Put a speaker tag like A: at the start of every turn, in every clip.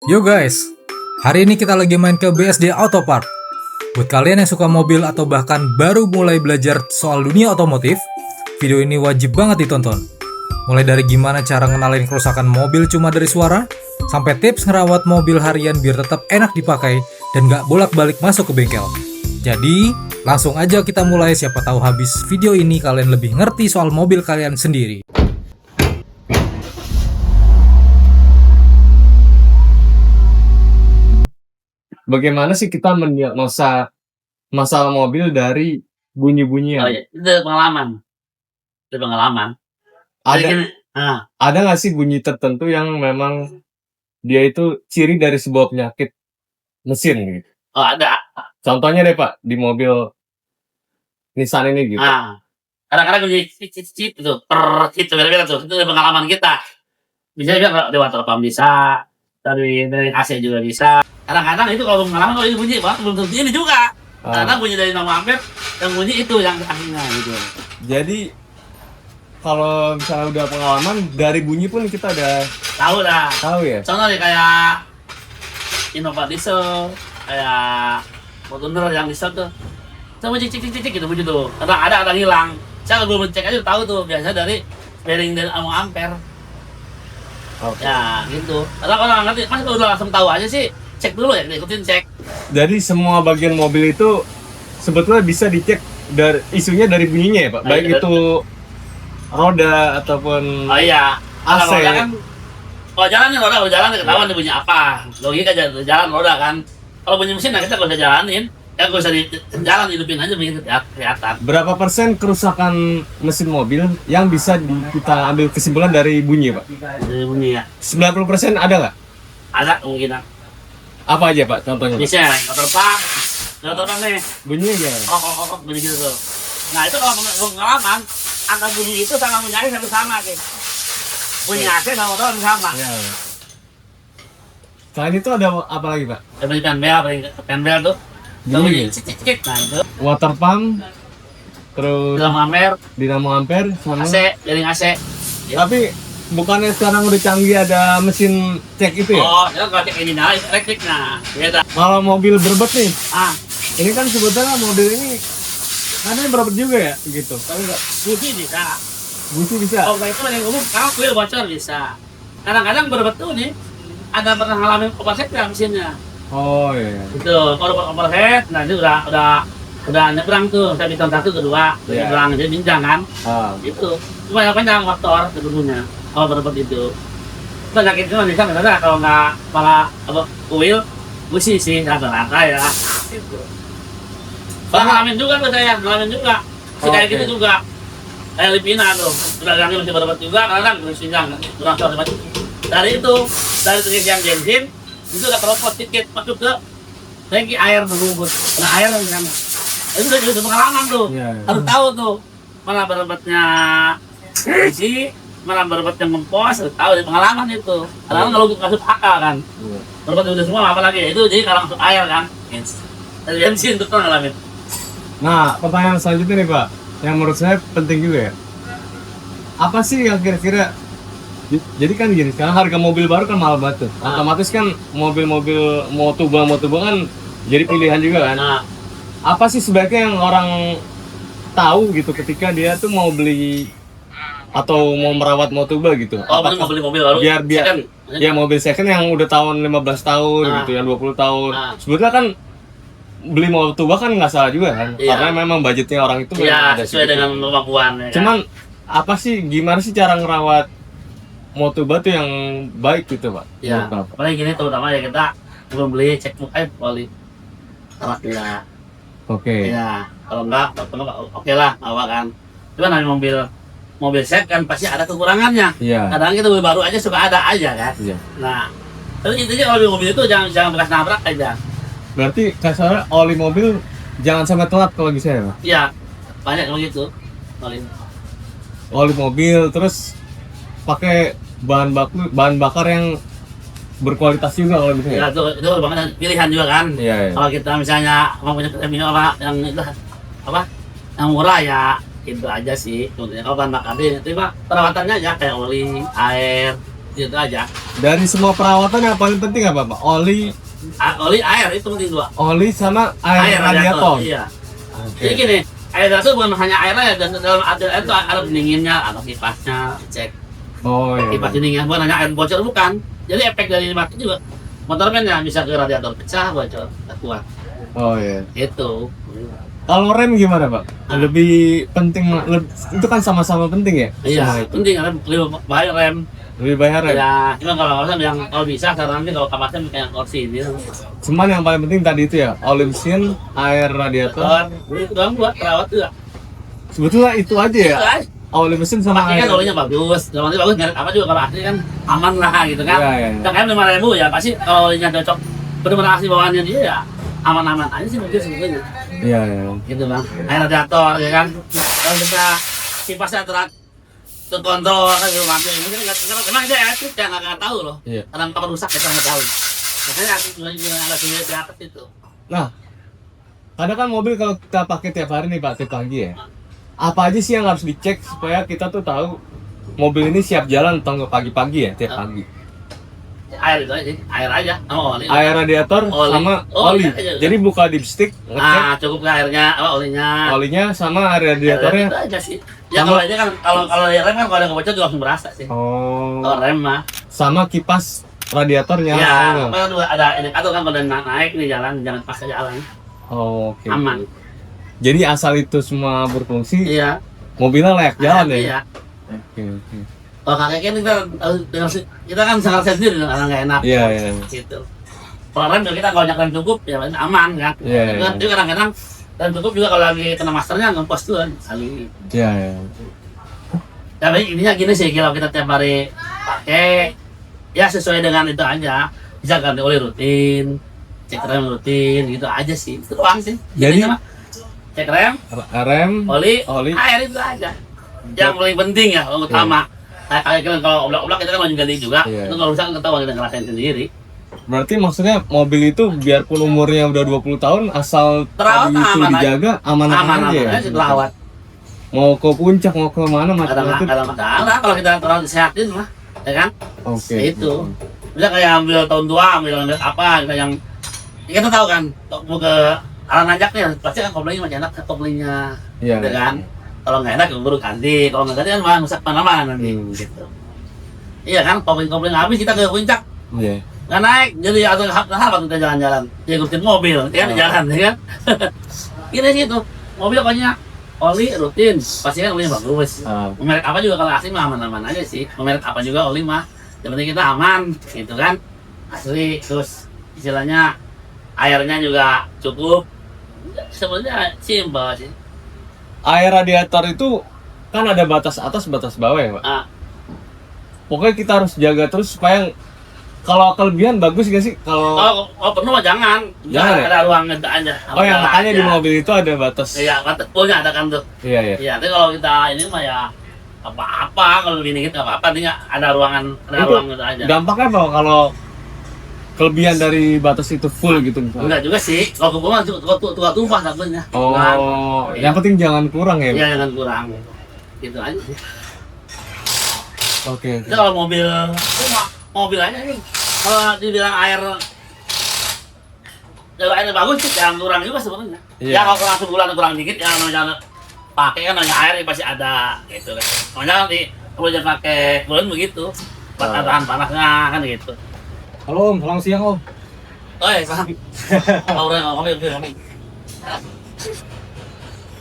A: Yo guys, hari ini kita lagi main ke BSD Auto Park. Buat kalian yang suka mobil atau bahkan baru mulai belajar soal dunia otomotif, video ini wajib banget ditonton. Mulai dari gimana cara ngenalin kerusakan mobil cuma dari suara, sampai tips ngerawat mobil harian biar tetap enak dipakai dan gak bolak-balik masuk ke bengkel. Jadi, langsung aja kita mulai, siapa tahu habis video ini kalian lebih ngerti soal mobil kalian sendiri.
B: Bagaimana sih kita mendiagnosa masalah mobil dari bunyi-bunyian?
C: Oh iya, itu pengalaman. Jadi
B: Ada
C: gini,
B: ada nggak sih bunyi tertentu yang memang dia itu ciri dari sebuah penyakit mesin gitu?
C: oh ada.
B: Contohnya deh Pak, di mobil Nissan ini gitu.
C: Kadang-kadang bunyi cicit itu, gitu beda-beda tuh. Itu dari pengalaman kita. Bisa juga dari water pump bisa, dari AC juga bisa. Kadang-kadang itu kalau pengalaman ini bunyi, belum tentu ini juga. Karena bunyi dari nama ampere, yang bunyi itu yang akhirnya gitu.
B: Jadi kalau misalnya udah pengalaman dari bunyi pun kita udah
C: Tahu dah.
B: tahu ya.
C: Contoh nih kayak Innova diesel, kayak Fortuner yang diesel tuh. Saya bunyi cik gitu bunyi tuh. Ada hilang. Saya belum cek aja tahu tuh biasanya dari bearing dan ampere.
B: Oke.
C: Ya gitu. Kalau orang ngerti, mas udah langsung tahu aja sih. Cek dulu ya, ikutin cek.
B: Jadi semua bagian mobil itu sebetulnya bisa dicek dari isunya dari bunyinya ya Pak.
C: Nah,
B: Baik
C: iya.
B: itu roda ataupun
C: Oh iya. Kalau
B: AC.
C: roda kan, kalau jalan nih roda, kalau jalan ketahuan nih bunyi apa. Logika jalan roda kan. Kalau bunyi mesin, nah kita kalau udah jalanin, ya gak usah di jalan hidupin aja begitu kelihatan.
B: berapa persen kerusakan mesin mobil yang bisa kita ambil kesimpulan dari bunyi Pak?
C: Dari bunyi ya.
B: 90% ada nggak?
C: Ada kemungkinan.
B: Apa aja Pak contohnya? Pak?
C: Bisa motor pump nih.
B: Bunyi aja.
C: Bunyi gitu tuh. Nah itu kalau pengalaman, antara bunyi itu sama bunyi AC sama sih. Bunyi AC sama motor sama.
B: Ya. Selain itu ada apa lagi Pak?
C: Ada bunyi penbel tuh.
B: Bunyi.
C: Cicit. Nah itu.
B: Water pump, terus
C: Dalam ampere,
B: dinamo ampere, sama.
C: AC, jaring AC.
B: Tapi bukannya sekarang udah canggih ada mesin cek itu ya?
C: Oh, itu kalau cek ini nyala itu elektrik, nah beda.
B: Kalau mobil berbet nih,
C: Ah,
B: ini kan sebetulnya mobil ini kadang berbet juga ya gitu.
C: kalau nggak busi bisa.
B: Busi bisa.
C: Oh, itu yang umum, kalau kuil bocor bisa. Kadang-kadang berbetul nih, ada pernah ngalamin overset nggak mesinnya?
B: Oh iya.
C: Itu, kalau overset, nah itu udah nyebrang tuh, saya bintang 1 ke 2,
B: Iya.
C: nyebrang, jadi bincang kan?
B: Ah.
C: Itu, cuma yang panjang faktor sebetulnya, kalau berbet itu. Penyakit itu bisa nggak kalau nggak kepala apa kuil, busi sih rata-rata ya. Gitu. Kalau ngalamin juga tuh saya, ngalamin juga. Si kayak
B: Oke.
C: gitu juga. Kayak Lipina tuh, udah ganti masih berobat juga, karena kan terus pinjang, kurang soal dari itu, dari yang bensin, itu udah keropot sedikit masuk ke tangki air mengumpul. Nah air yang sana. Itu udah pengalaman tuh,
B: Iya, iya.
C: harus tahu tuh mana berobatnya isi, mana berobatnya ngempos, harus tahu dari pengalaman itu. Karena kalau masuk akal kan,
B: Iya.
C: berobat udah semua apa lagi itu jadi kalau masuk air kan, dari bensin tuh kan ngalamin.
B: Nah, pertanyaan selanjutnya nih Pak, yang menurut saya penting juga ya. Apa sih yang kira-kira jadi kan gini, sekarang harga mobil baru kan mahal banget tuh. Otomatis kan mobil-mobil Motuba kan jadi pilihan juga kan.
C: Nah,
B: Apa sih sebaiknya yang orang tahu gitu ketika dia tuh mau beli atau mau merawat Motuba gitu?
C: kalau bener mau beli mobil baru,
B: biar
C: second.
B: ya mobil second yang udah tahun 15 tahun
C: Nah.
B: gitu, yang 20 tahun.
C: Nah.
B: Sebetulnya kan beli Motuba kan nggak salah juga kan,
C: Iya.
B: karena memang budgetnya orang itu memang
C: Iya,
B: ada
C: sesuai
B: segitu.
C: dengan kemampuan ya kan?
B: Cuman apa sih, gimana sih cara ngerawat Motuba tuh yang baik gitu Pak?
C: ya,
B: Menurut Bapak?
C: apalagi gini terutama ya kita belum beli cek oli awas ya,
B: Oke.
C: ya kalau enggak oke lah awal kan, cuman namanya mobil set kan pasti ada kekurangannya.
B: Iya.
C: Kadang kita beli baru aja suka ada aja kan.
B: Iya.
C: Nah, tapi intinya kalau beli mobil itu jangan bekas nabrak aja.
B: Berarti kasarnya oli mobil jangan sampai telat kalau bisa ya Pak?
C: Iya, banyak kalau gitu. Oli.
B: Oli mobil terus pakai bahan bakar yang berkualitas juga kalau bisa ya.
C: Ya itu banget pilihan juga kan.
B: Iya, iya.
C: Kalau kita misalnya mau punya premium apa yang itu apa yang murah ya itu aja sih. Kemudian kalau bahan bakar itu mah perawatannya aja kayak oli, air, Itu aja.
B: Dari semua perawatan yang paling penting apa Pak? Oli,
C: Oli air itu penting dua.
B: oli sama air radiator.
C: Iya.
B: Oke.
C: Jadi gini, air radiator bukan hanya air aja, dan dalam air itu ada pendinginnya, ada kipasnya, cek
B: Oh iya.
C: kipas pendinginnya, bukan hanya air bocor bukan. Jadi efek dari mati juga. Motor kan ya bisa ke radiator pecah, bocor, tak kuat.
B: Oh iya.
C: Itu.
B: Kalau rem gimana Pak? Lebih penting, itu kan sama-sama penting ya?
C: Iya,
B: Semua itu.
C: penting rem, lebih bahaya rem.
B: Lebih bayar rem.
C: Ya, cuma kalau bisa karena nanti kalau kapasnya kayak kursi ini.
B: Cuman yang paling penting tadi itu ya, oli mesin, air radiator.
C: Itu doang buat perawat juga.
B: Sebetulnya itu aja ya. Oli mesin sama
C: Pakai
B: air.
C: kan olinya bagus, kalau nanti bagus merek apa juga kalau asli kan aman lah gitu kan.
B: Iya, iya, iya.
C: Kita kan 5.000 ya pasti kalau olinya cocok benar-benar asli bawaannya dia ya aman-aman aja sih mungkin sebetulnya.
B: Iya, iya.
C: Gitu bang, air radiator ya kan. Kalau kita kipasnya terkontrol kan gitu mati. Mungkin nggak memang dia elektrik ya nggak tahu loh.
B: Iya.
C: Kadang kalau rusak kita nggak tahu. Makanya aku juga ada di atas itu.
B: Nah, kadang kan mobil kalau kita pakai tiap hari nih Pak, tiap pagi ya. Apa aja sih yang harus dicek supaya kita tuh tahu mobil ini siap jalan atau nggak pagi-pagi ya tiap pagi?
C: Air itu aja, air aja. Oh, oli.
B: Air radiator
C: Oli.
B: sama
C: Oh,
B: oli.
C: iya, iya.
B: Jadi buka dipstick, ngecek
C: Ah, cukup ke airnya, apa olinya.
B: olinya sama air radiatornya.
C: Itu aja sih. Ya
B: Sama-
C: kalau ini kan kalau rem kan kalau ada kebocor juga langsung berasa sih.
B: Oh.
C: Kalau rem mah.
B: Sama kipas radiatornya.
C: Ya, apa tuh ada indikator kan kalau udah naik nih jalan jangan pas jalan.
B: Oh, oke.
C: Aman.
B: Jadi asal itu semua berfungsi,
C: Iya.
B: mobilnya layak jalan ya.
C: Iya.
B: Oke, oke.
C: Kalau kakek kan kita kan sangat sensitif dengan orang nggak enak.
B: Iya, iya.
C: Gitu. Kalau rem juga kita kalau rem cukup ya aman kan.
B: Iya, iya.
C: Tapi kadang-kadang rem cukup juga kalau lagi kena masternya ngempos tuh kan. Kali.
B: Iya, iya.
C: Tapi intinya gini sih kalau kita tiap hari pakai ya sesuai dengan itu aja. Bisa ganti oli rutin, cek rem rutin gitu aja sih. Itu doang sih.
B: Jadi-
C: Intinya mah, cek rem,
B: Rem,
C: oli,
B: oli.
C: air itu aja. Yang paling penting ya, yang utama. Kayak kalau oblak-oblak kita kan wajib ganti juga.
B: Iya.
C: Itu kalau misalkan kita wajib ngerasain sendiri.
B: Berarti maksudnya mobil itu biarpun umurnya udah 20 tahun asal
C: Terawat
B: tadi itu
C: aman aja.
B: dijaga aman-aman
C: Aman
B: aja ya.
C: aja sih terawat.
B: Mau ke puncak mau ke mana macam-macam.
C: Ada masalah kalau kita terawat sehatin mah, ya kan?
B: Oke.
C: Itu. Bisa kayak ambil tahun tua, ambil apa kita yang kita tahu kan, mau ke arah nanjaknya pasti kan koplingnya masih enak, koplingnya,
B: Iya.
C: ya kan? Kalau nggak enak ya baru ganti, kalau nggak ganti kan malah rusak mana-mana nanti. Gitu. Iya kan, kopling habis kita ke puncak,
B: Iya.
C: nggak naik, jadi atau apa kita jalan-jalan, dia ikutin mobil, ya kan, jalan, ya kan? Gini sih itu, mobil pokoknya oli rutin, pasti kan olinya bagus.
B: Ah,
C: Merek apa juga kalau asli mah aman-aman aja sih. Merek apa juga oli mah, yang penting kita aman, gitu kan? Asli, terus istilahnya airnya juga cukup. Sebenarnya simpel sih.
B: air radiator itu kan ada batas atas batas bawah ya Pak.
C: Ah,
B: Pokoknya kita harus jaga terus supaya kalau kelebihan bagus gak sih kalau
C: oh penuh mah jangan.
B: Jangan ya?
C: Ada ruang ngeda aja.
B: oh yang
C: Ada
B: makanya di
C: aja.
B: mobil itu ada batas.
C: Iya, punya ada kan tuh.
B: Iya, iya.
C: Iya, tapi kalau kita ini mah ya apa-apa kalau lebih dikit nggak apa-apa, dia ada ruangan, ada
B: Itu
C: ruang ngeda aja.
B: Dampaknya apa kalau kelebihan dari batas itu full gitu misalnya?
C: Enggak juga sih, kalau kuku mah tua tumpah satunya.
B: Oh, yang penting jangan kurang ya.
C: Iya, jangan kurang. Gitu aja sih.
B: Oke.
C: Itu kalau mobil aja nih. Kalau dibilang air bagus sih, jangan kurang juga sebenarnya.
B: Iya.
C: Ya kalau kurang sebulan kurang dikit, ya namanya pakai kan namanya air pasti ada gitu kan. Makanya nanti kalau jangan pakai bulan begitu, tahan panasnya kan gitu.
A: Halo Om, selamat siang Om.
C: Oh iya, paham. Kalau udah ngomong.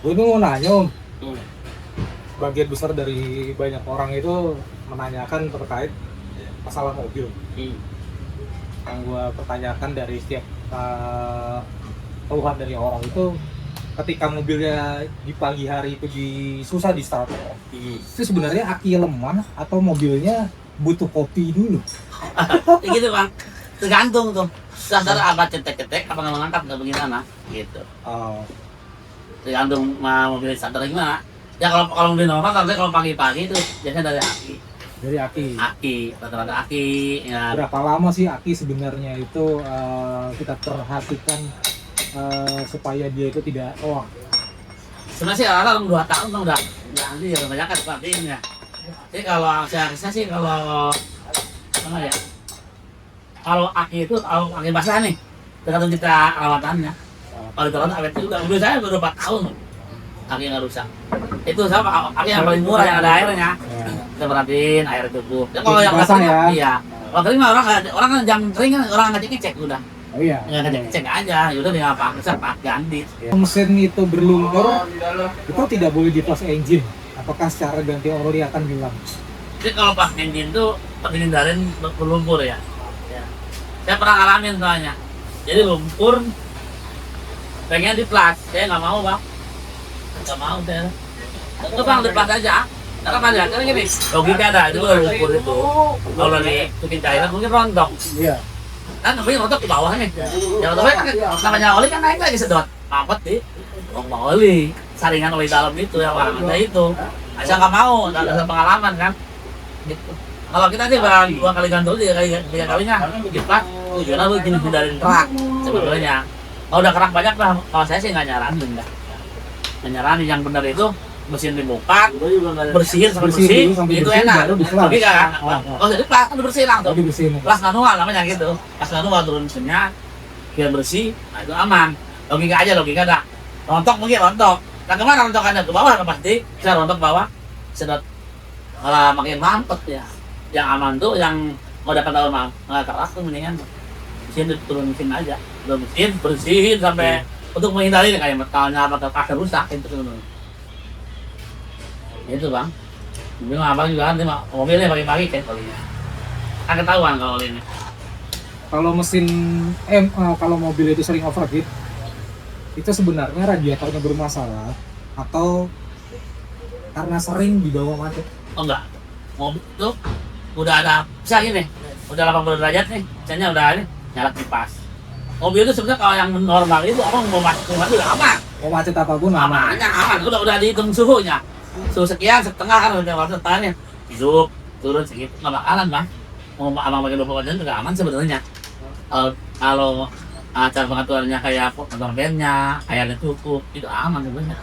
A: Gue tuh mau nanya Om,
C: Hmm.
A: sebagian besar dari banyak orang itu menanyakan terkait masalah mobil.
C: Hmm.
A: Yang gue pertanyakan dari setiap keluhan dari orang itu, ketika mobilnya di pagi hari itu susah di start, itu sebenarnya aki lemah atau mobilnya butuh kopi dulu?
C: Ya gitu bang, tergantung tuh. Dasar apa cetek-cetek, apa nggak mengangkat nggak bagaimana, gitu.
A: Oh,
C: Tergantung mobil sadar gimana. Ya kalau mobil normal, tapi kalau pagi-pagi itu biasanya dari aki.
A: dari aki.
C: Rata-rata aki. Ya,
A: Berapa lama sih aki sebenarnya itu kita perhatikan supaya dia itu tidak
C: sebenarnya sih rata-rata 2 tahun kan udah nanti ya banyak kan tapi ya. Jadi kalau saya sih kalau sama ya. Kalau aki itu kalau aki basah nih, tergantung kita perawatannya. Kalau itu kan awet juga. Mobil saya baru 4 tahun, aki nggak rusak. Itu sama aki yang paling murah yang ada airnya. Kita perhatiin air cukup. Ya, kalau yang
D: Basah
C: kering,
D: ya?
C: iya. Kalau kering mah orang kan jam kering kan orang nggak cek udah.
D: Oh iya.
C: Ya cek aja, yaudah tinggal pak ganti.
D: Mesin itu berlumpur, itu tidak boleh di close engine. Apakah secara ganti oli akan hilang?
C: Jadi kalau pas engine tuh hindarin berlumpur ya. Ya. Saya pernah ngalamin soalnya. Jadi lumpur pengen di plas, saya nggak mau bang, nggak mau saya. Itu bang di plas aja. Karena apa ya? Karena gini, logika ada itu lumpur itu. Kalau bikin cairan mungkin rontok.
D: Iya.
C: Kan tapi rontok ke bawah nih. Ya otomatis kan namanya oli kan naik lagi sedot. Mampet di oli. Saringan oli dalam itu yang warna ada itu. Saya nggak mau, nggak ada pengalaman kan. Gitu. Kalau kita sih barang 2 kali gantung 3 kalinya dipat, tujuannya lu jenis hindarin kerak sebetulnya. Kalau udah kerak banyak lah, kalau saya sih nggak nyaranin dah. Nggak nyaranin, yang benar itu mesin dibuka, bersihin sampai bersih,
D: Bersihin dulu sampai
C: itu
D: bersih,
C: enak.
D: baru di-flush.
C: Logika kan? Oh jadi plas kan bersih langsung.
D: Tapi bersihin.
C: Plas manual namanya gitu. Plas manual turun mesinnya, biar bersih, nah itu aman. Logika aja, logika dah. Rontok mungkin rontok. Nah kemana rontokannya? Ke bawah kan pasti. Bisa rontok ke bawah, sedot. Malah makin mampet ya. Yang aman tuh yang mau dapat tahu mah nggak keras tuh mendingan mesin turun mesin aja, turun mesin bersihin sampai untuk menghindari kayak metalnya atau kasar rusak itu tuh. Itu bang. Bingung abang juga kan mobilnya pagi-pagi kayak kalinya. Kan ketahuan kalau ini.
D: Kalau mesin kalau mobil itu sering overheat, itu sebenarnya radiatornya bermasalah atau karena sering dibawa macet?
C: Oh enggak, mobil tuh udah ada bisa gini, udah 80 derajat nih, misalnya udah ini nyala kipas. Mobil itu sebenarnya kalau yang normal itu orang mau masuk rumah itu udah aman,
D: Mau macet apapun aman.
C: amannya aman, udah dihitung suhunya, suhu sekian setengah kan udah waktu setengahnya, hidup turun segitu nggak bakalan bang. Mau abang pakai 24 jam juga aman sebenarnya. Kalau cara pengaturannya kayak motor bandnya, airnya cukup, itu aman sebenarnya.